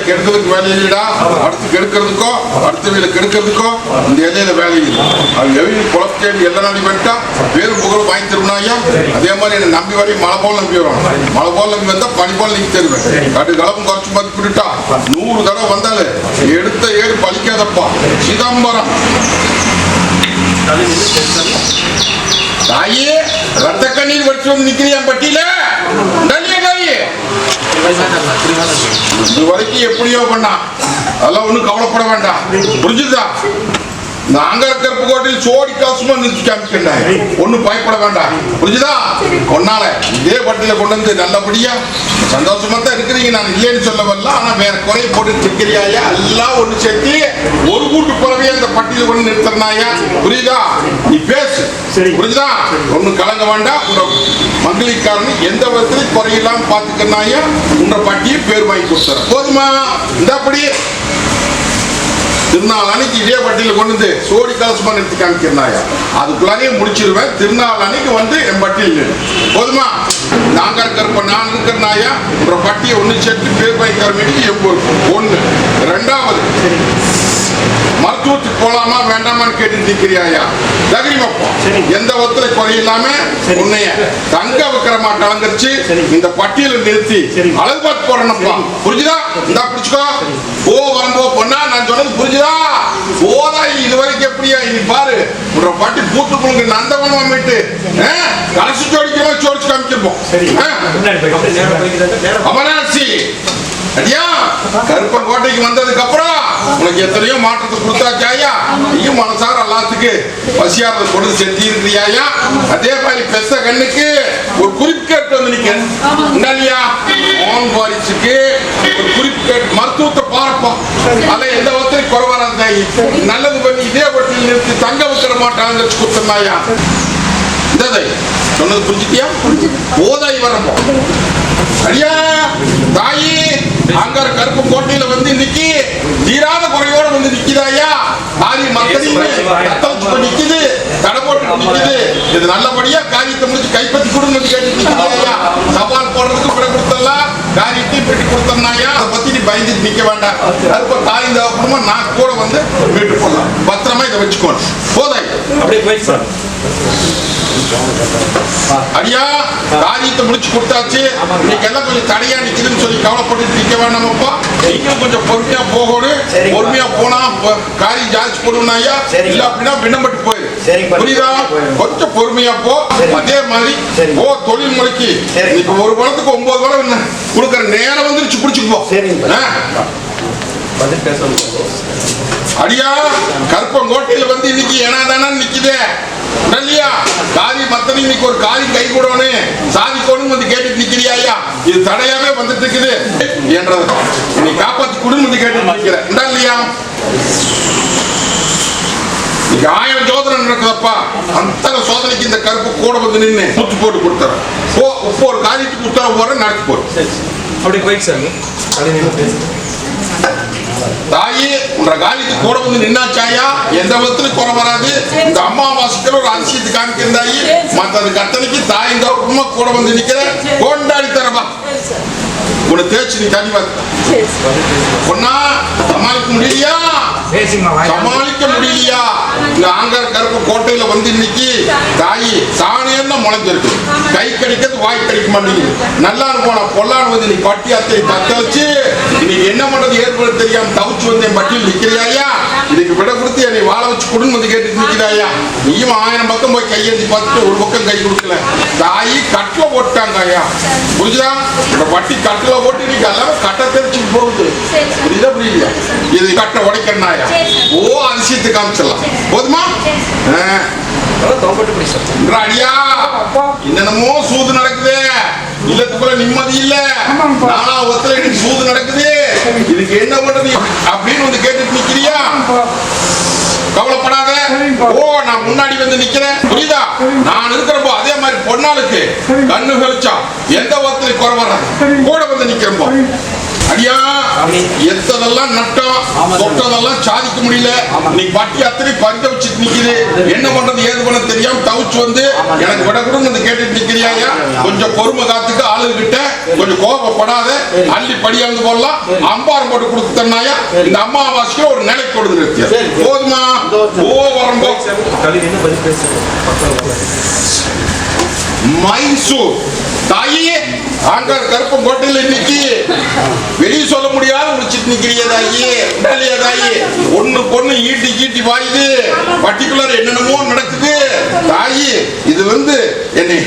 கெடுக்கிறதுக்கு வேலை இல்லைடா, அடுத்து கெடுக்கிறதுக்கோ அடுத்த வேலை கெடுக்கிறதுக்கோ இந்த இலையில வேலை இல்லை. அது எவ்வளவு குளத்தேடி எல்லா நாளையும் பண்ணிட்டா பேரும் புகழ் வாங்கி தருவனாயா. அதே மாதிரி என்னை நம்பி வரையும் மழை போல நம்பி வரும். மழை போல நம்பி வந்தா பனி போல நீங்க தருவேன். கடு கலப்பு குறைச்சு மதிப்பு விட்டுட்டா 100 தடவை வந்தாலே எடுத்த ஏடு பழிக்காதப்பா. சிதம்பரம் தாயே ரத்த கண்ணீர் வச்சு வந்து நிக்கிறியா பட்டியல இது வரைக்கும் எப்படியோ பண்ணா அதெல்லாம் ஒண்ணும் கவலைப்பட வேண்டாம். புரிஞ்சுதா? நாங்க கருப்பு கோட்டையில் சோடி காசுமா நிறுத்தி காமிக்கிறேன். ஒன்னும் பயப்பட வேண்டாம். புரிஞ்சுதா? ஒன்னால இதே பட்டியல கொண்டு வந்து நல்லபடியா சந்தோஷமா தான் இருக்கிறீங்க. நான் இல்லைன்னு சொல்ல வரல. ஆனா வேற குறைய போட்டு இருக்கிறியாயா எல்லாம் ஒண்ணு சேர்த்து ஒரு கூட்டு பறவையா இந்த பட்டியல கொண்டு நிறுத்தினாயா. புரியுதா? நீ பேசு. புரியுதா? ஒன்னும் கலங்க வேண்டாம். உங்க மங்களிக்காரன் எந்த விதத்திலும் குறையெல்லாம் பாத்துக்கனாயா உங்க பட்டியை பேர் வாங்கி கொடுத்துற போதுமா? இந்த அப்படி திருநாள் அன்னைக்கு இதே பட்டியல கொண்டு வந்து சோடி காசுமா நிறுத்தி காமிக்கிறாயா. அதுக்குள்ளாரையே முடிச்சிருவேன். திருநாள் அன்னைக்கு வந்து என் பட்டியல் போதுமா? நாங்க இருக்கிறப்ப நான் இருக்கிறனாயா உங்க பட்டியை ஒண்ணு சேர்த்து பேர் வாங்கி தரமைக்கு ஒண்ணு. ரெண்டாவது மருத்துவத்துக்கு போலாமா வேண்டாமான்னு கேட்டு நிற்கிறியாயா. தகுதி வைப்போம். எந்த ஒத்துழை குறையில்லாம உன்னைய தங்க வைக்கிற மாட்டை அலங்கரிச்சு இந்த பட்டியலை நிறுத்தி அழகு பார்த்து போறேன்ப்பா. புரிஞ்சுதா? இந்த பிடிச்சுக்கோ. ஓ வரம்போ பொண்ணா நான் சொன்னது புரிஞ்சுதா? ஓதா இது வரைக்கும் எப்படியா இனி பாரு உங்க பட்டி பூத்துக்குழுங்க நந்தவனம் விட்டு கலசி ஜோடிக்கமா ஜோடிச்சு காமிச்சிருப்போம். அமராட்சி அடியா கருப்பன் கோட்டைக்கு வந்ததுக்கு அப்புறம் உனக்கு எத்தனையோ மாற்றத்தை கொடுத்தாச்சாயா. நீயும் மனசார எல்லாத்துக்கு பசியாரத்தை கொண்டு செஞ்சு இருக்கிறியாயா. அதே மாதிரி பெச கண்ணுக்கு ஒரு குறிப்பு கேட்டு வந்து நிக்கலையா. மோகன் வாரிசுக்கு ஒரு குறிப்பு கேட்டு மருத்துவத்தை பாருப்பா. அதை எந்த ஒருத்தரையும் குறைவாராந்தாயி நல்லது பண்ணி இதே வட்டியில் நிறுத்தி தங்க வைக்கிற மாட்டாங்க கொடுத்தனாயா. இந்த சொன்னது புரிஞ்சுட்டியா? போதாய் வரப்போ அடியா தாயி அங்க கருப்பு கோட்டையில வந்து நிக்கி தீராத குறையோட வந்து நிக்குதாயா. ஆதி மக்கள் நிக்குது தடை போட்டு நிக்குது. இது நல்லபடியா காரியத்தை முடிச்சு கைப்பற்றி கொடுங்க கேட்டு சவால் போடுறதுக்கு விட கொடுத்தலாம். காரியத்தை பெட்டி கொடுத்தனாயா. அதை பத்தி நீ பயந்துட்டு நிக்க வேண்டாம். கருப்ப தாய் தேவைப்படுமா நான் கூட வந்து வீட்டு போடலாம். பத்திரமா இதை வச்சுக்கோணும். போதாய் அப்படியே போயிட்டு அடியா காரியத்தை முடிச்சு கொடுத்தாச்சு. இன்னைக்கு எல்லாம் கொஞ்சம் தடையா நிக்குதுன்னு சொல்லி கவலைப்பட்டு நிக்க வேண்டாமப்பா. நீங்களும் கொஞ்சம் பொறுமையா போகணும். பொறுமையா போனா காரியம் ஜாஸ்தி போடுனாயா. இல்ல அப்படின்னா விண்ணப்பட்டு போயிரு. புரியுதா? கொஞ்சம் பொறுமையா போ. அதே மாதிரி ஓ தொழில் முறைக்கு இப்ப ஒரு பழத்துக்கு 9 பழம் கொடுக்கற நேரம் வந்துருச்சு. பிடிச்சுக்கு போ. அடியா கருப்பங்கோட்டையில வந்து இன்னைக்கு ஏனாதானா நிக்குதே இல்லையா. காரி மத்தனை இன்னைக்கு ஒரு காரியம் கை கூடனே சாதிக்கணும் வந்து கேட்டுட்டு நிக்கிறியா. இது தடையாவே வந்துட்டு இருக்குது என்றது நீ காப்பாத்தி குடும்பம் வந்து கேட்டு நிக்கிற இல்லையா. இன்னைக்கு 1000 சோதனை நடக்குதப்பா. அந்த சோதனைக்கு இந்த கருப்பு கூட வந்து நின்று மூச்சு போட்டு கொடுத்துற. இப்போ ஒரு காரியத்துக்கு உத்தரவு போற நடத்தி போற. அப்படி போயிட்டு சார் தாயி உன்ற காரியத்துக்கு கூட வந்து நின்னாச்சாயா. எந்த விதத்துல குறை வராது. இந்த அம்மாவாசைக்கு ஒரு அதிசயத்தை காமிக்கிறாயி. மற்றது கத்தனைக்கு தாய் இந்த கூட வந்து நிக்கிற கொண்டாடி தரப்பா. உன்னை தேய்ச்சி நீ தண்ணி பார்த்து ஒன்னா சமாளிக்க முடியலையா. சமாளிக்க முடியலையா? இந்த ஆங்கார் கருப்பு கோட்டையில வந்து இன்னைக்கு தாயி தானேன்னா முளைஞ்சிருக்கு. கை கிடைக்கிறது வாய் கிடைக்க மாட்டேங்குது. நல்லான்னு போனா பொல்லான்னு வந்து நீ பட்டி அத்தை தத்த வச்சு இன்னைக்கு என்ன பண்றது ஏற்பட தெரியாம தவிச்சு வந்து என் பட்டியல் நிக்கிறியாயா? இதுக்கு விட கொடுத்து என்னை வாழ வச்சு கொடுன்னு வந்து கேட்டு நிக்கிறாயா? நீயும் 1000 பக்கம் போய் கையெழுதி பார்த்துட்டு ஒரு பக்கம் கை கொடுக்கல. தாயி கட்டில போட்டாங்க ஐயா, புரிஞ்சுதா? இந்த பட்டி கட்டில போட்டு இன்னைக்கு எல்லாமே கட்டை தெரிச்சு போகுது. புரியுதா புரியலையா? இது கட்டை உடைக்கிறனாயா? ஓ அதிசயத்தை காமிச்சிடலாம் போதுமா? அடியா என்னென்னமோ சூது நடக்குது, இல்லத்துக்குள்ள நிம்மதி இல்ல, நாலாவத்துல எனக்கு சூது நடக்குது, இதுக்கு என்ன பண்றது அப்படின்னு வந்து கேட்டுட்டு நிக்கிறியா? கவலைப்படாத. ஓ நான் முன்னாடி வந்து நிக்கிறேன், புரியுதா? நான் இருக்கிறப்போ அதே மாதிரி பொன்னாளுக்கு கண்ணு கழிச்சா எந்த ஒருத்தரை குறை வராது, கூட வந்து நிக்கிறப்போ. அடியா எத்ததெல்லாம் நட்டம் தொட்டதெல்லாம் சாதிக்க முடியல. இன்னைக்கு பட்டி அத்தனை பறிக்க வச்சுட்டு நிக்குது. என்ன பண்றது ஏது பண்ண தெரியாம தவிச்சு வந்து எனக்கு விட கூட வந்து கேட்டுட்டு நிக்கிறியா? கொஞ்சம் பொறுமை காத்துக்கு ஆளுகிட்ட கொஞ்சம் கோபப்படாத, அள்ளி படியாந்து போடலாம். அம்பாரம் போட்டு கொடுத்துட்டனாயா இந்த அம்மாவாசைக்கு ஒரு நிலைக்கு கொடுத்து நிறுத்திய போதுமா? ஓ வரம்போ மைசூர் தாயே ஆங்கார் கருப்பம் கோட்டையில் இன்னைக்கு வெளியே சொல்ல முடியாத முடிச்சிட்டு நிக்கிறிய தாயே, உடலையா தாயே? ஒண்ணு பொண்ணு ஈட்டி கீட்டி வாயுது, பர்டிகுலர் என்னென்னமோ நடக்குது தாயே. இது வந்து என்னை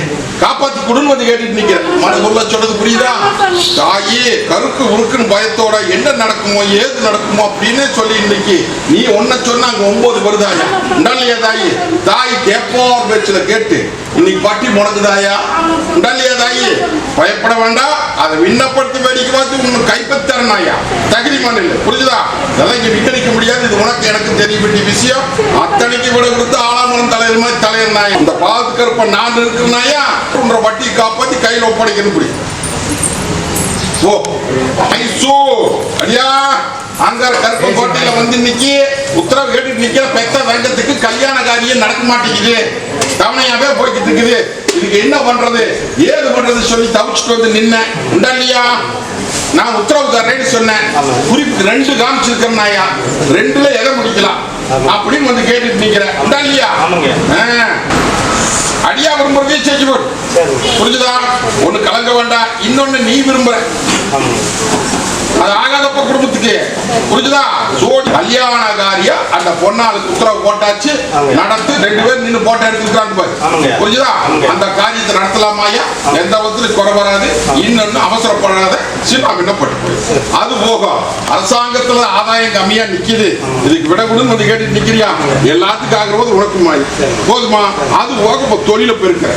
காப்பாத்தி கொடுன்னு வந்து கேட்டுட்டு நிக்கிறேன். மனதுள்ள சொல்றது புரியுதா தாயே? கருக்கு உருக்குன்னு பயத்தோட என்ன நடக்குமோ ஏது நடக்குமோ அப்படின்னு சொல்லி இன்னைக்கு நீ ஒன்ன சொன்னா அங்க 9 வருதாயா? உடலையா தாயே? தாய் கேட்போர் பேச்சுல கேட்டு இன்னைக்கு பட்டி முடக்குதாயா? உடலையா தாயே? பயப்பட வேண்டாம், அதை விண்ணப்படுத்தி வேடிக்கை பார்த்து உன்னை கைப்பற்றனாயா தகுதிமான இல்லை, புரிஞ்சுதா? இதெல்லாம் இங்க விட்டடிக்க முடியாது. இது உனக்கு எனக்கு தெரிய வேண்டிய விஷயம். அத்தனைக்கு விட கொடுத்து ஆளாமலம் தலைவர் மாதிரி தலைவர் நாயா, இந்த பாதுகாப்ப நான் இருக்கிறனாயா உன்ற வட்டியை காப்பாத்தி கையில் ஒப்படைக்கணும். புரியும் ஓ ஐசோ அடியா ஆங்கார் கருப்ப கோட்டையில வந்து இன்னைக்கு உத்தரவு கேட்டு நிக்கிற பெத்த தங்கத்துக்கு கல்யாண காரியம் நடக்க மாட்டேங்குது, தவணையாவே போய்கிட்டு இருக்குது. இதுக்கு என்ன பண்றது ஏது பண்றது சொல்லி தவிச்சுட்டு வந்து நின்ன உண்டா இல்லையா? நான் உத்தரவு தரேன்னு சொன்னேன், குறிப்பு 2 காமிச்சிருக்கேன்னாயா, 2ல எதை முடிக்கலாம் அப்படின்னு வந்து கேட்டுட்டு நிக்கிறேன் உண்டா இல்லையா? அடியா விரும்புறதே செஞ்சு போடு, புரிஞ்சுதா? ஒண்ணு கலங்க வேண்டாம், இன்னொன்னு நீ விரும்புற அது ஆகாதப்ப குடும்பத்துக்கு, புரிஞ்சுதா? சோடி கல்யாண காரியா அந்த பொண்ணாளுக்கு உத்தரவு போட்டாச்சு, நடத்து. 2 பேர் நின்று போட்டோ எடுத்துக்கிறாங்க பாரு, புரிஞ்சுதா? அந்த காரியத்தை நடத்தலாமாயா? எந்த விதத்துல குறை வராது, இன்னொன்னு அவசரப்படாத, சின்ன விண்ணப்பட்டு அது போகும். அரசாங்கத்துல ஆதாயம் கம்மியா நிக்குது, இதுக்கு விட கூட வந்து கேட்டு நிக்கிறியா? எல்லாத்துக்கும் ஆகிறது உனக்கு மாதிரி போதுமா? அது போக தொழில போயிருக்க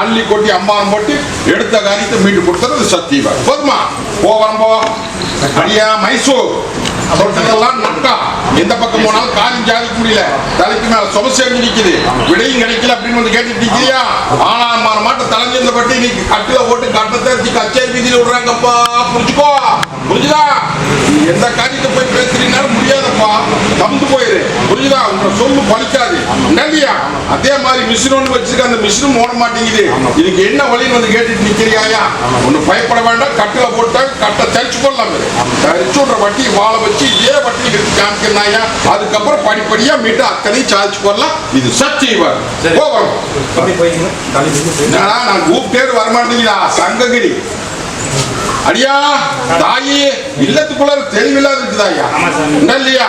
அள்ளி கொட்டி அம்பாரம் போட்டு எடுத்த காரியத்தை மீட்டு கொடுத்தது சத்தியமா போதுமா? போவரம்போ அடியா மைசூர் சொல்றதெல்லாம் நட்டா எந்த பக்கம் போனாலும் காரியம் சாதிக்க முடியல, தலைக்கு மேல சொப சேர்ந்து நிக்குது, விடையும் கிடைக்கல அப்படின்னு வந்து கேட்டுட்டு நிக்கிறியா? ஆனா மாட்ட தலைஞ்சிருந்த பட்டி இன்னைக்கு கட்டில போட்டு கட்டை தெரிஞ்சு கச்சேரி வீதியில விடுறாங்கப்பா, புரிஞ்சுக்கோ, புரிஞ்சுதா? எந்த காரியத்தை போய் பேசுறீங்கன்னாலும் முடியாதப்பா, தந்து போயிரு, புரிஞ்சுதா? உங்க சொல்லு பலிக்காது இல்லையா? அதே மாதிரி மிஷின் ஒன்று வச்சிருக்க, அந்த மிஷினும் ஓட மாட்டேங்குது. இதுக்கு என்ன வழின்னு வந்து கேட்டுட்டு நிக்கிறியா? ஒண்ணு பயப்பட வேண்டாம், கட்டில போட்டா கட்டை தரிச்சு கொள்ளலாம், தரிச்சு விடுற வட்டி வாழ வச்சு இதே வட்டி எடுத்து காமிக்கிறாயா? அதுக்கப்புறம் படிப்படியா மீட்டு அத்தனையும் சாதிச்சு கொள்ளலாம். இது சத்தியம். நான் கூப்பிட்டே வரமாட்டேங்கிறா சங்ககிரி அடியா தாயி இல்லத்துக்குள்ள தெளிவில்லாத இருக்குதாயா இல்லையா?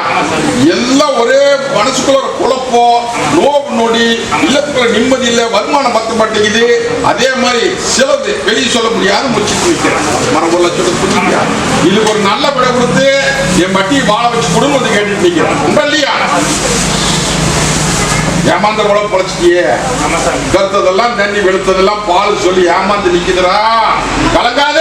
எல்லாம் ஒரே மனசுக்குள்ள குழப்பம், நோவு நொடி, இல்லத்துக்குள்ள நிம்மதி இல்லை, வருமானம் பத்த மாட்டேங்குது. அதே மாதிரி சிலது வெளியே சொல்ல முடியாது முடிச்சுட்டு நிற்கிறேன். மனக்குள்ள சொல்ல இதுக்கு ஒரு நல்ல விட கொடுத்து என் பட்டியை வாழ வச்சு கொடுன்னு வந்து கேட்டுட்டு நிற்கிறேன் இல்லையா? ஏமாந்த உழவு பொழைச்சிட்டியே, கருத்ததெல்லாம் தண்ணி வெளுத்ததெல்லாம் பால் சொல்லி ஏமாந்து நிக்குதுரா. கலங்காத,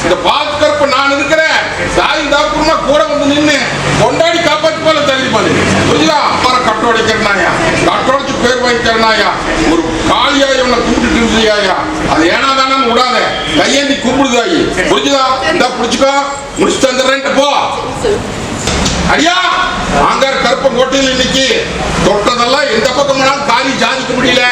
இந்த பால் கருப்பு நான் இருக்கிறேன், தாய் தாக்குமா கூட வந்து நின்று கொண்டாடி காப்பாற்றி போல தள்ளி பாரு, புரியுதா? கட்டு உடைக்கிறனாயா, கட்டோடைச்சு பேர் வாங்கிக்கிறனாயா, ஒரு காலியா இவனை கும்பிட்டு இருந்தியாயா, அது ஏனா தானே விடாத, கையேந்தி கும்பிடுதாயி, புரிஞ்சுதா? இந்த புடிச்சுக்கோ, முடிச்சுட்டு வந்துடுறேன்ட்டு போ. அடியா ஆங்கார் கருப்பம் கோட்டையில் இன்னைக்கு தொட்டதெல்லாம் எந்த பக்கம் காரியம் சாதிக்க முடியல,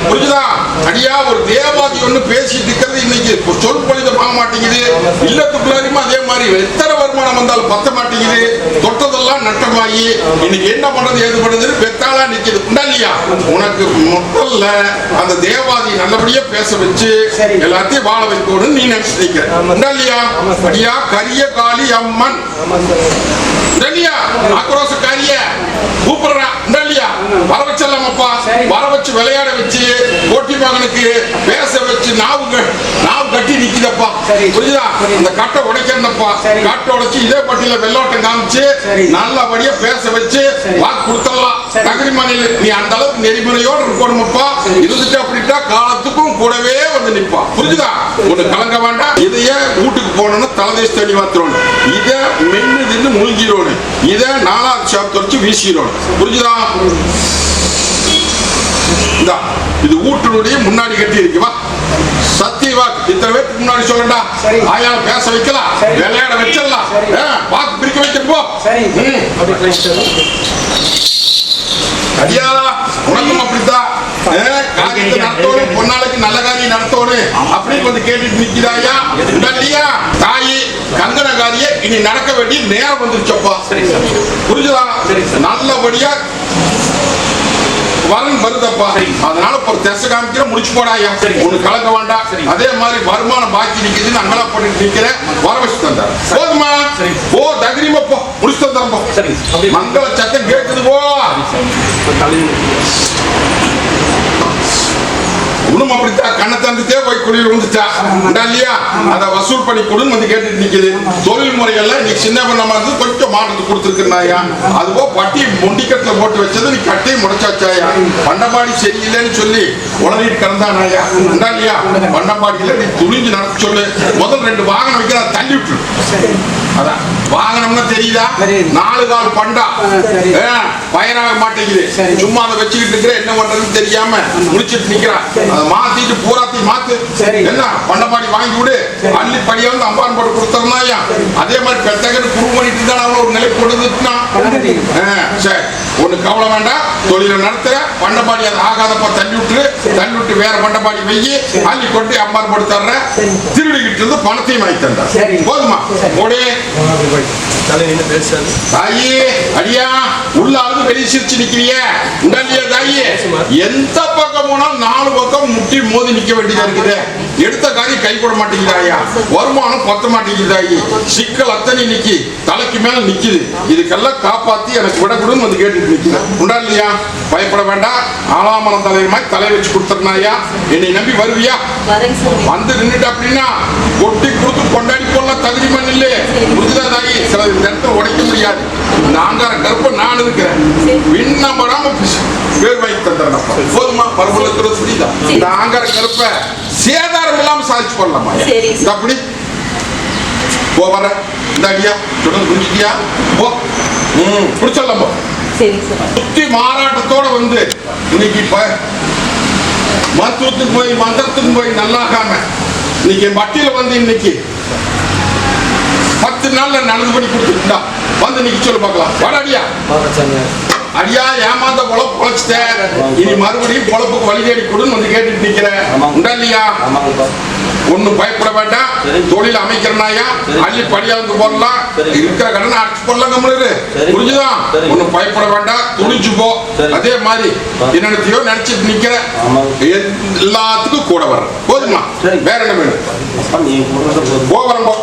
புரிஞ்சுதா? அடியா ஒரு தேவாதி ஒண்ணு பேசிட்டு இருக்கிறது இன்னைக்கு சொல் பலிதமாக மாட்டேங்குது. இல்லத்துக்குள்ளாரியுமா அதே மாதிரி எத்தனை வருமானம் வந்தாலும் பத்த மாட்டேங்குது. தொட்டதெல்லாம் எல்லாம் நட்டமாயி இன்னைக்கு என்ன பண்றது ஏது பண்றதுன்னு பெத்தாளா நிக்குது. உண்டா இல்லையா? உனக்கு முதல்ல அந்த தேவாதி நல்லபடியா பேச வச்சு எல்லாத்தையும் வாழ வைக்கணும்னு நீ நினைச்சு நிக்கிற. உண்டா இல்லையா? ஐயா கரிய காளி அம்மன் ஆக்ரோசக்காரிய கூப்பிடுறான். வர வச்சலாமப்பா, வர வச்சு விளையாட வச்சு போட்டி மகனுக்கு பேச வச்சு நாவு கட்டி நிக்குதப்பா. புரியுதா? அந்த கட்டை உடைக்கிறப்பா, கட்டை உடைச்சு இதே பட்டியல வெள்ளோட்டம் காமிச்சு நல்லபடியா பேச வச்சு வாக்கு கொடுத்துடலாம். தகுதி மனையில நீ அந்த அளவுக்கு நெறிமுறையோடு இருக்கணுமப்பா. இருந்துட்டு அப்படின்ட்டா காலத்துக்கும் கூடவே வந்து நிப்பா. புரிஞ்சுதா? ஒண்ணு கலங்க வேண்டாம். இதைய வீட்டுக்கு போனோம்னு தலைதேசி தண்ணி மாத்திரோம், இத மென்னு தின்னு மூழ்கிரோம், இத 4வது ஷாப் தொடச்சு வீசிரோம். புரிஞ்சுதா? இது வீட்டுடைய முன்னாடி கட்டி இருக்குவா. சத்தியவா இத்தனை பேருக்கு முன்னாடி சொல்லண்டா. ஆயால பேச வைக்கலாம், விளையாட வச்சிடலாம், வாக்கு பிரிக்க வைக்க போ. அடியா உனக்கும் அப்படித்தான் காரியத்தை நடத்தோடு பொன்னாளைக்கு நல்ல காரியம் நடத்தோடு அப்படின்னு வந்து கேட்டுட்டு நிக்கிறாயா இல்லையா? தாயி கங்கணகாரிய இனி நடக்க வேண்டிய நேரம் வந்துருச்சப்பா. புரிஞ்சுதா? நல்லபடியா வரன் வருதப்பா. அதனால ஒரு திசை காமிக்கிற முடிச்சு போடாயா. ஒண்ணு கலக்க வேண்டாம். அதே மாதிரி வருமானம் பாக்கி நிக்குதுன்னு அங்கலா போட்டு நிக்கிற வர வச்சு தந்தார். போதுமா? போ தகிரிமா போ, முடிச்சு தந்தார். மங்கள சத்தம் கேட்குது போ. உண்மை அப்படித்தான் கண்ணை தந்துட்டே போய் குடியில் வந்துட்டா இல்லையா? அதை வசூல் பண்ணி கொடுன்னு வந்து கேட்டுட்டு நிக்குது. தொழில் முறைகள்ல நீ சின்ன பண்ணமா இருந்து கொஞ்சம் மாற்றத்துக்கு கொடுத்துருக்குறாயா. அதுபோ பட்டி மொண்டிக்கட்டுல போட்டு வச்சது நீ கட்டையும் முடைச்சாச்சாயா. பண்டபாடி சரியில்லைன்னு சொல்லி உளறிட்டு கிடந்தானாயா. இல்லையா? பண்டபாடியில நீ துணிஞ்சு நடத்த சொல்லு. முதல் 2 வாகனம் வைக்கிற தள்ளி விட்டு. அதான் வாகனம்னா தெரியுதா? 4 கால் பண்டா பயனாக மாட்டேங்குது. சும்மா அதை வச்சுக்கிட்டு இருக்கிற என்ன பண்றதுன்னு தெரியாம முடிச்சிட்டு நிக்கிறான். அதை மாத்திட்டு பூராத்தையும் மாத்து. என்ன பண்டபாடி வாங்கி விடு, அள்ளி படியா வந்து அம்பான் போட்டு கொடுத்துருந்தாயா. அதே மாதிரி பெத்தகன்னு குரு பண்ணிட்டு இருந்தா அவன் ஒரு நிலை கொடுத்துட்டுனா சரி ஒண்ணு கவலை வேண்டாம். தொழிலை நடத்துற பண்டபாடி அதை ஆகாதப்பா தள்ளி விட்டு வேற பண்டபாடி வெயி அள்ளி கொண்டு அம்பான் போட்டு தர்ற. திருடிக்கிட்டு இருந்து பணத்தையும் வாங்கி தந்தா. போதுமா? ஓடே தாயி அடியா உள்ள அழுது வெளியே சிரிச்சு நிக்கிறிய. உடனே தாயி எந்த பக்கம் போனாலும் 4 பக்கம் முட்டி மோதி நிக்க வேண்டியதா இருக்குது. எடுத்த காரியம் கை கூட மாட்டேங்குதாயா. வருமானம் பத்த மாட்டேங்குதாயி. சிக்கல் அத்தனை நிக்கி தலைக்கு மேல நிக்குது. இதுக்கெல்லாம் காப்பாத்தி எனக்கு விடக்கூடும் வந்து கேட்டுட்டு நிக்கிறேன். உண்டா இல்லையா? பயப்பட வேண்டாம். ஆலாமரம் தலைவமாய் தலை வச்சு கொடுத்துருனாயா. என்னை நம்பி வருவியா? வந்து நின்றுட்டு அப்படின்னா கொட்டி கொடுத்து கொண்டாடி போடலாம். தகுதி மண் இல்லே. புரிஞ்சுதா தாயி? சில இடத்துல உடைக்க முடியாது. நாங்க கருப்ப நான் இருக்கிறேன். விண்ணப்படாம பேர் வாங்கி தந்துடுறப்ப போதுமா? பரபலத்துல புரியுதா? இந்த ஆங்கர கருப்ப சேதாரம் இல்லாம சாதிச்சு போடலாமா? அப்படி போ வர இந்த அடியா தொடர்ந்து புரிஞ்சுக்கியா? போ புடிச்சிடலாம். போ சுத்தி மாறாட்டத்தோட வந்து இன்னைக்கு மருத்துவத்துக்கு போய் மந்திரத்துக்கு போய் நல்லாகாம இன்னைக்கு மட்டியில வந்து இன்னைக்கு 10 நாள்ல நடந்து பண்ணி கொடுத்துட்டா வந்து நிக்க சொல்லு பார்க்கலாம். வடாடியா அடியா ஏமாந்த பொழப்பு பொழைச்சிட்டேன். இனி மறுபடியும் பொழப்புக்கு வழி தேடி கொடுன்னு வந்து கேட்டுட்டு நிக்கிறேன். உண்டா இல்லையா? ஒன்னும் பயப்பட வேண்டாம். தொழில் அமைக்கிறனாயா அள்ளி படியாந்து போடலாம். இருக்கிற கடனை அடிச்சு போடலாம். கம்முனு புரிஞ்சுதான்? ஒன்னும் பயப்பட வேண்டாம். துணிச்சு போ. அதே மாதிரி என்னத்தையோ நினைச்சிட்டு நிக்கிற எல்லாத்துக்கும் கூட வர. போதுமா? வேற என்ன வேணும்? போ வரம்போ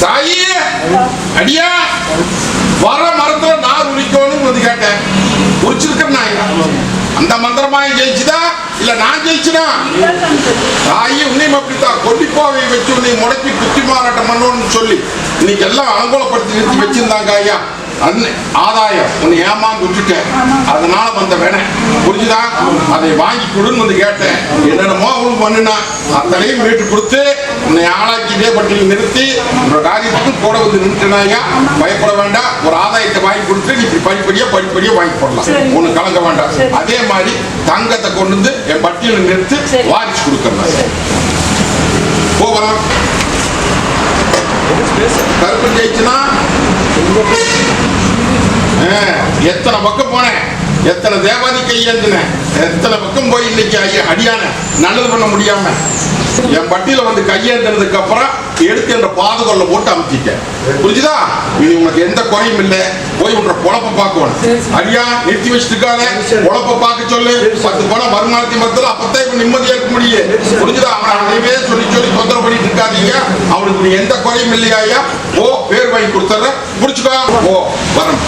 தாயி அடியா வர மரத்துல நான் உரிக்கணும் வந்து கேட்டேன். உரிச்சிருக்கேன். அந்த மந்திரமாயம் ஜெயிச்சுதா இல்ல நான் ஜெயிச்சுனா? தாயி உன்னையும் அப்படித்தான் கொல்லிப்பாவை வச்சு உன்னை முடக்கி குத்தி மாறாட்டம் பண்ணணும்னு சொல்லி இன்னைக்கு எல்லாம் அனுகூலப்படுத்தி நிறுத்தி வச்சிருந்தாங்க ஐயா. ஆதாயம் உன்னை ஏமாந்து விட்டுட்டேன். அதனால வந்த வேண புரிஞ்சுதா? அதை வாங்கி கொடுன்னு வந்து கேட்டேன். என்னென்னமோ அவளும் பண்ணினா அத்தனையும் வீட்டு கொடுத்து உன்னை ஆளாக்கி இதே பட்டியல் நிறுத்தி உன்னோட காரியத்துக்கும் கூட வந்து நிறுத்தினாயா. பயப்பட வேண்டாம். ஒரு ஆதாயத்தை வாங்கி கொடுத்து நீ படிப்படியா வாங்கி போடலாம். ஒண்ணு கலங்க வேண்டாம். அதே மாதிரி தங்கத்தை கொண்டு வந்து என் பட்டியல நிறுத்தி வாரிச்சு கொடுக்கணும். போகலாம். கருப்பு ஜெயிச்சுனா எத்தனை பக்கம் போனேன், எத்தனை தேவாதி கையேந்தினேன், எத்தனை பக்கம் போய் இன்னைக்கு அடியான நல்லது பண்ண முடியாம என் பட்டியல வந்து கையேந்தினதுக்கு அப்புறம் எடுத்து என்ற பாதுகால போட்டு அமுத்திட்டேன். புரிஞ்சுதா? இனி உனக்கு எந்த குறையும் இல்லை. போய் உன்ற பொழப்ப பார்க்கணும். அடியா நிறுத்தி வச்சுட்டு இருக்காத, பொழப்ப பார்க்க சொல்லு. 10 பணம் வருமானத்தை மரத்துல அப்பத்தான் இப்ப நிம்மதியா இருக்க முடியும். புரிஞ்சுதா? அவனை அனைவே சொல்லி தொந்தரவு பண்ணிட்டு இருக்காதீங்க. அவனுக்கு நீ எந்த குறையும் இல்லையா? ஓ பேர் வாங்கி கொடுத்துற, புடிச்சுக்கோ. ஓ வரம்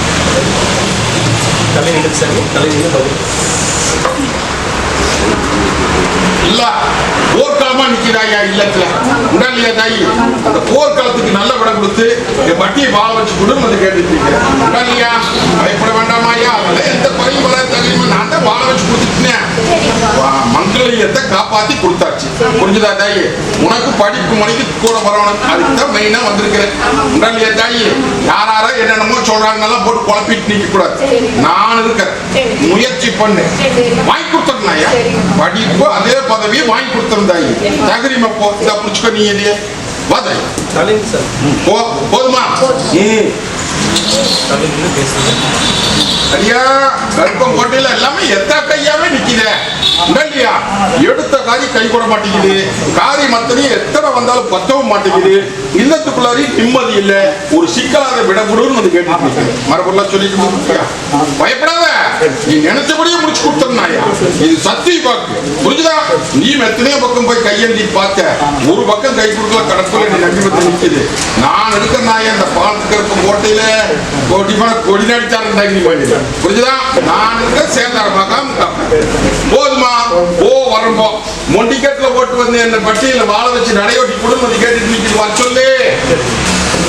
இல்ல போர்க்களமா நிக்கிறாயா இல்லத்துல உடல்லையா தாயி? அந்த போர்க்களத்துக்கு நல்ல விடம் கொடுத்து என் பட்டியை வாழ வச்சு கொடுன்னு வந்து கேட்டுட்டு உடல்லையா? பயப்பட வேண்டாமாயா? அதெல்லாம் எந்த குறையும் வர தெரியுமா? நான் தான் வாழ வச்சு கொடுத்துட்டேன். மங்களீயத்தை காப்பாத்தி கொடுத்தாச்சு. புரிஞ்சுதா தாயி? உனக்கு படிப்பு மணிக்கு கூட வரணும். அதுக்கு தான் மெயினா வந்திருக்கிறேன். உடல்லையா தாயி? யாராரா என்னென்னமோ சொல்றாங்கலாம் போட்டு குழப்பிட்டு நிக்க கூடாது. நான் இருக்கிறேன். முயற்சி பண்ணு, வாங்கி கொடுத்துருந்தாயா? படிப்பு அதே பதவியை வாங்கி கொடுத்திருந்தாய். தகரிமா போ, இதை புடிச்சுக்கோ. நீ இல்லையே வாதாய் போதுமா? ஐயா கருப்பம் கோட்டையில எல்லாமே எத்தனை கையாவே நிக்குது இல்லையா? எடுத்த காரி கை கூட மாட்டேங்குது. காரி மத்தனையும் எத்தனை வந்தாலும் பத்தவும் மாட்டேங்குது. இல்லத்துக்குள்ளாரி நிம்மதி இல்ல. ஒரு சிக்கலாத விடப்படுன்னு வந்து கேட்டு மரபொருளா சொல்லிட்டு பயப்படாத, நீ நினைச்சபடியே முடிச்சு கொடுத்துருந்தாயா? இது சத்திய வாக்கு. புரிஞ்சுதா? நீ எத்தனையோ பக்கம் போய் கையெழுதி பார்த்த, ஒரு பக்கம் கை கொடுக்கல, கடற்கொலை நீ நம்பி வந்து நிக்குது. நான் இருக்கிறனாயா அந்த பாலத்துக்கு இருக்க கோட்டையில கொடி நடிச்சாரு தகுதி பண்ணி. புரிஞ்சுதா? நான் இருக்க சேர்ந்தாரமாக போதுமா? ஓ வரம்போ மொண்டிக்கட்டுல போட்டு வந்து என்ன பட்டியல வாழ வச்சு நடையோட்டி குடும்பத்தை கேட்டுட்டு நிக்கிது. வர சொல்லு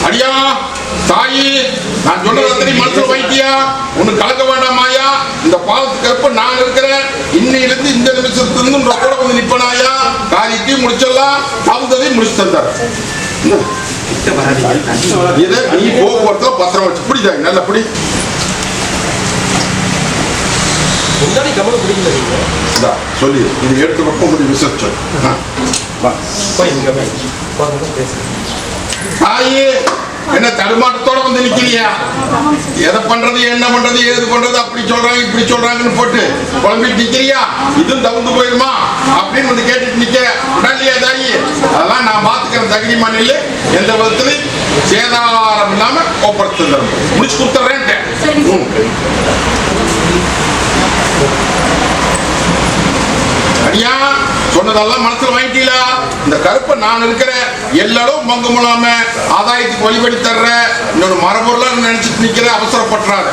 அடியா தாயி, நான் சொல்றது அத்தனை மனசுல வைத்தியா? உனக்கு கலக்க வேண்டாமாயா? இந்த பாலத்துக்கு அப்ப நான் இருக்கிறேன். இன்னையிலிருந்து இந்த நிமிஷத்துல கூட வந்து நிப்பனாயா? காரியத்தையும் முடிச்சிடலாம், தகுந்ததையும் முடிச்சு தந்தார். இதை நீ போக்குவரத்துல பத்திரம் வச்சு பிடிச்சா நல்ல பிடி. சொல்லி இது எடுத்து ரொம்ப முடியும் விசேஷம். தாயே என்ன தடுமாட்டத்தோட வந்து நிக்கிறியா? எதை பண்றது, என்ன பண்றது, ஏது பண்றது, அப்படி சொல்றாங்க இப்படி சொல்றாங்கன்னு போட்டு குழம்பிட்டு நிக்கிறியா? இதுவும் தகுந்து போயிருமா அப்படின்னு வந்து கேட்டுட்டு நிக்க உடல்லையா தாயி? அதெல்லாம் நான் பாத்துக்கிறேன். தகுதி மண்ணில் எந்த விதத்திலையும் சேதாரம் இல்லாம ஒப்படைத்து முடிச்சு கொடுத்துறேன். அடியா சொன்னதெல்லாம் மனசுல வாங்கிட்டீங்களா? இந்த கருப்பை நான் இருக்கிறேன். எல்லாரும் பங்கு மூலாம ஆதாயத்துக்கு வழிபடி தர்ற இன்னொரு மரபொருளா நினைச்சிட்டு நிக்கிற அவசரப்பட்டுறாரு.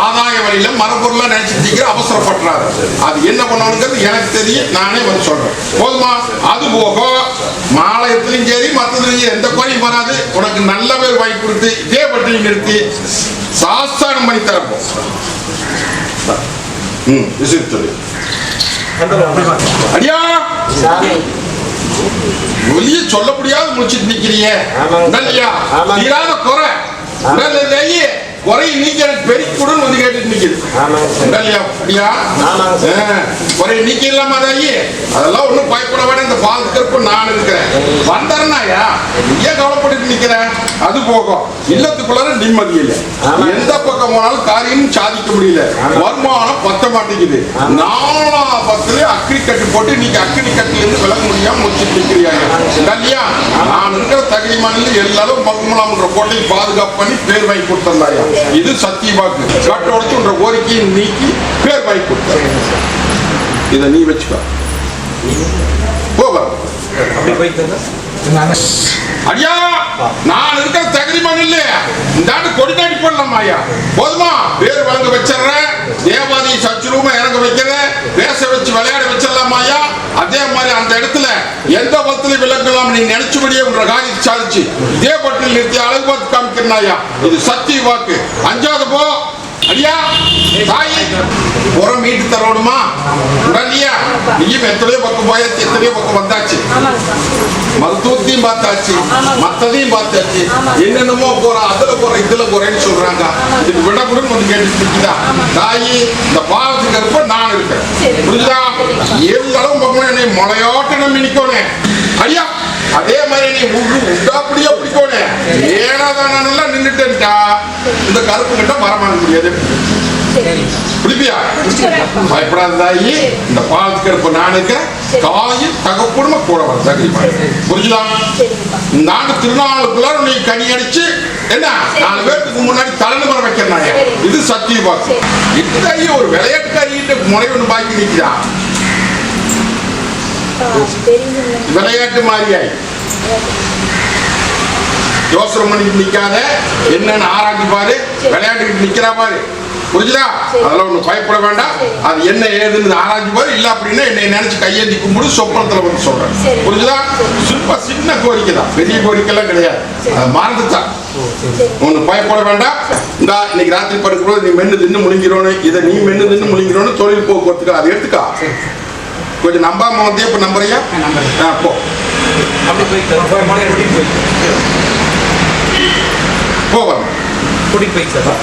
ஆதாய வழியில மரபொருளா நினைச்சிட்டு நிக்கிற அவசரப்பட்டுறாரு. அது என்ன பண்ணணுங்கிறது எனக்கு தெரியும். நானே வந்து சொல்றேன். போதுமா? அது போக மாலயத்திலும் சரி மற்றதுலையும் எந்த குறையும் வராது. உனக்கு நல்ல பேர் வாங்கி கொடுத்து இதே பட்டியல் நிறுத்தி சாஸ்தானம் பண்ணி தரப்போம். விசித்து அடியா வெளியே சொல்ல முடியாது முடிச்சுட்டு நிக்கிறீங்க. தீராத குறை குறையை நீக்கி எனக்கு பெருக்கிடுன்னு வந்து கேட்டுட்டு நிக்குது. குறையை நீக்கி இல்லாம தாயி? அதெல்லாம் ஒண்ணும் பயப்பட வேண்டாம். இந்த பாதுகாப்பு நான் இருக்கிறேன். வந்தாருனாயா ஏன் கவலைப்பட்டு நிக்கிறேன்? அது போகும். இல்லத்துக்குள்ள நிம்மதி இல்லை. எந்த பக்கம் போனாலும் காரியம் சாதிக்க முடியல. வருமானம் பத்த மாட்டேங்குது. 4 பக்கத்துல அக்னி கட்டு போட்டு இன்னைக்கு அக்னி கட்டுல இருந்து விலக முடியாம முடிச்சுட்டு நிக்கிறியா? நான் இருக்கிற தகுதி மாநில எல்லாரும் பங்குமலாம்ன்ற கோட்டையை பாதுகாப்பு பண்ணி பேர் வாங்கி கொடுத்தாயா? இது சத்திய வாக்கு. காட்டோட கோரிக்கையை நீக்கி பேர் வாங்கி கொடுத்தாரு. இதை நீ வச்சுக்கோ. அடியா நான் இருக்கிற தகுதி மண்ணில் இந்த ஆண்டு கொடி நாட்டி போடலாமாயா? போதுமா? பேர் வழங்க வச்சிடறேன். தேவாதி சச்சுரூபம் இறங்க வைக்கிறேன். பேச வச்சு விளையாட வச்சிடலாமாயா? அதே மாதிரி அந்த இடத்துல எந்த பத்திலையும் விளக்கலாம் நீ நினைச்சபடியே உன்ற காரியத்தை சாதிச்சு இதே பட்டியல் நிறுத்தி அழகு பார்த்து காமிக்கிறாயா? இது சத்திய வாக்கு. அஞ்சாவது போ அடியா தாயி புறம் மீட்டு தரணுமா? உடனடியா நீயும் எத்தனையோ பக்கம் போயாச்சு, எத்தனையோ பக்கம் வந்தாச்சு. மருத்துவத்தையும் பார்த்தாச்சு, மத்ததையும் பார்த்தாச்சு. என்னென்னமோ போறா, அதுல போற இதுல போறேன்னு சொல்றாங்க. இதுக்கு விடக்கூடும் வந்து கேட்டு நிற்குதா? தாயி இந்த பாவத்துக்கு இருப்ப நான் இருக்கேன். புரிஞ்சுதா? எல்லாரும் பக்கம் என்னை முளையோட்ட நம்பி நிக்கணும். அடியா அதே மாதிரி நீ உண்டாப்படியா பிடிக்கணும். ஏனாதானெல்லாம் நின்றுட்டா இந்த கருப்பு கிட்ட வரமாங்க முடியாது. குடிப்பியா? பயப்படாத தாயி, இந்த பாலத்துக்கு இருப்ப நான் இருக்கேன். காயும் தகப்புடுமா கூட வர தகுதிப்பா. புரிஞ்சுதா? இந்த ஆண்டு திருநாளுக்குள்ள நீ கனி அடிச்சு என்ன 4 பேருக்கு முன்னாடி தலைமுறை வைக்கிறேன். இது சத்திய பாக்கு. இந்த ஐயா ஒரு விளையாட்டுக்காரிகிட்ட முறை ஒன்று பாக்கி நிற்கிறா. விளையாட்டு மாதிரியாய் யோசனை பண்ணிட்டு நிக்காத, என்னன்னு ஆராய்ச்சி பாரு. விளையாட்டுக்கிட்டு நிக்கிறா பாரு. புரிஞ்சுதா? அதெல்லாம் ஒண்ணு பயப்பட வேண்டாம். அது என்ன ஏதுன்னு ஆராய்ச்சி பாரு. இல்ல அப்படின்னா என்னை நினைச்சு கையேந்தி கும்பிடு, சொப்பனத்துல வந்து சொல்றேன். புரிஞ்சுதா? சின்ன கோரிக்கை தான், பெரிய கோரிக்கை எல்லாம் கிடையாது. அது மறந்துச்சா ஒண்ணு பயப்பட வேண்டாம். இந்த இன்னைக்கு ராத்திரி படுக்கும்போது நீ மென்னு தின்னு முழுங்கிறோன்னு, இதை நீ மென்னு தின்னு முழுங்கிறோன்னு தொழில் போக்குவரத்துக்கு அதை எடுத்துக்கா. கொஞ்சம் நம்பாம வந்து இப்ப நம்புறியா? போ போக கூட்டிட்டு போய் சார்.